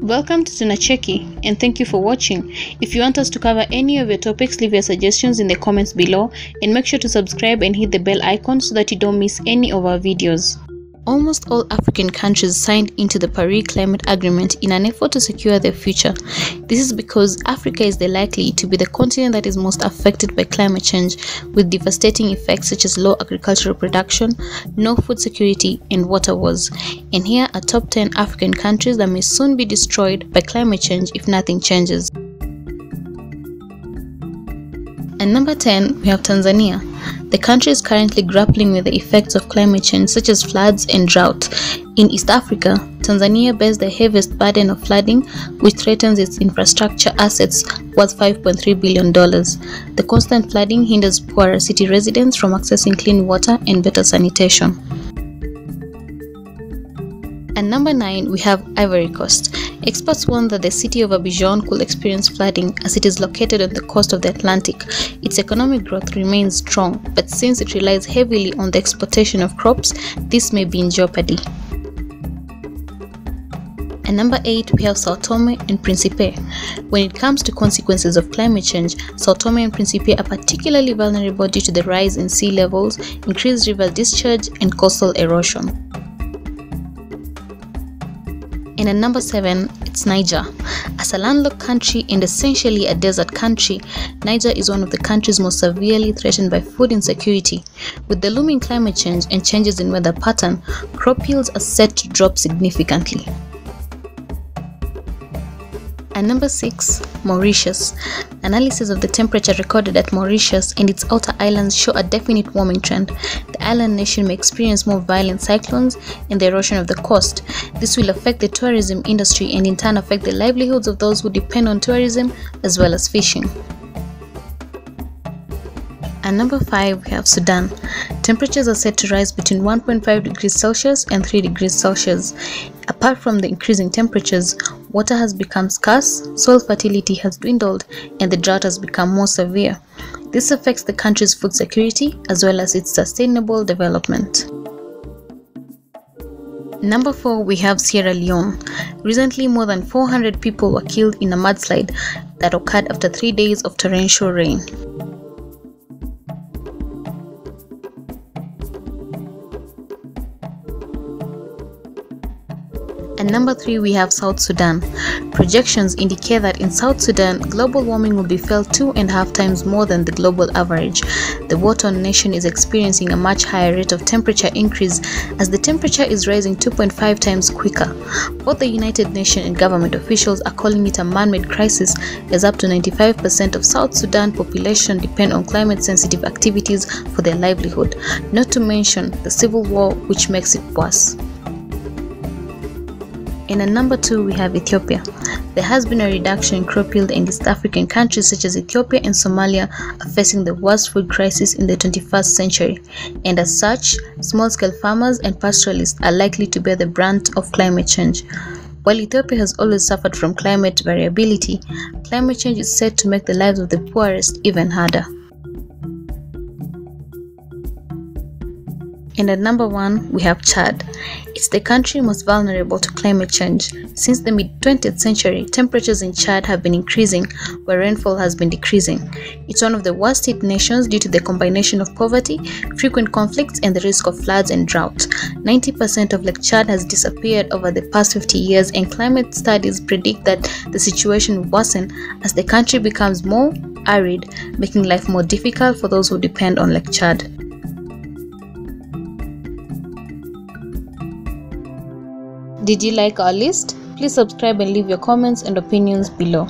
Welcome to Tunacheki and thank you for watching. If you want us to cover any of your topics, leave your suggestions in the comments below and make sure to subscribe and hit the bell icon so that you don't miss any of our videos. Almost all African countries signed into the Paris Climate Agreement in an effort to secure their future. This is because Africa is likely to be the continent that is most affected by climate change, with devastating effects such as low agricultural production, no food security, and water wars. And here are top 10 African countries that may soon be destroyed by climate change if nothing changes. And number 10, we have Tanzania. The country is currently grappling with the effects of climate change such as floods and drought. In East Africa, Tanzania bears the heaviest burden of flooding, which threatens its infrastructure assets worth $5.3 billion. The constant flooding hinders poorer city residents from accessing clean water and better sanitation. And number 9, we have Ivory Coast. Experts warn that the city of Abidjan could experience flooding as it is located on the coast of the Atlantic. Its economic growth remains strong, but since it relies heavily on the exportation of crops, this may be in jeopardy. And number 8, we have Sao Tome and Principe. When it comes to consequences of climate change, Sao Tome and Principe are particularly vulnerable due to the rise in sea levels, increased river discharge, and coastal erosion. And at number 7, it's Niger. As a landlocked country and essentially a desert country, Niger is one of the countries most severely threatened by food insecurity. With the looming climate change and changes in weather pattern, crop yields are set to drop significantly. And number 6, Mauritius. Analysis of the temperature recorded at Mauritius and its outer islands show a definite warming trend. The island nation may experience more violent cyclones and the erosion of the coast. This will affect the tourism industry and in turn affect the livelihoods of those who depend on tourism as well as fishing. And number 5, we have Sudan. Temperatures are set to rise between 1.5 degrees Celsius and 3 degrees Celsius. Apart from the increasing temperatures, water has become scarce, soil fertility has dwindled, and the drought has become more severe. This affects the country's food security as well as its sustainable development. Number 4, we have Sierra Leone. Recently, more than 400 people were killed in a mudslide that occurred after 3 days of torrential rain. And number 3, we have South Sudan. Projections indicate that in South Sudan, global warming will be felt 2.5 times more than the global average. The war-torn nation is experiencing a much higher rate of temperature increase as the temperature is rising 2.5 times quicker. Both the United Nations and government officials are calling it a man-made crisis, as up to 95% of South Sudan population depend on climate-sensitive activities for their livelihood, not to mention the civil war, which makes it worse. And at number 2, we have Ethiopia. There has been a reduction in crop yield in East African countries such as Ethiopia and Somalia are facing the worst food crisis in the 21st century. And as such, small-scale farmers and pastoralists are likely to bear the brunt of climate change. While Ethiopia has always suffered from climate variability, climate change is set to make the lives of the poorest even harder. And at number 1, we have Chad. It's the country most vulnerable to climate change. Since the mid-20th century, temperatures in Chad have been increasing, where rainfall has been decreasing. It's one of the worst hit nations due to the combination of poverty, frequent conflicts, and the risk of floods and drought. 90% of Lake Chad has disappeared over the past 50 years, and climate studies predict that the situation will worsen as the country becomes more arid, making life more difficult for those who depend on Lake Chad. Did you like our list? Please subscribe and leave your comments and opinions below.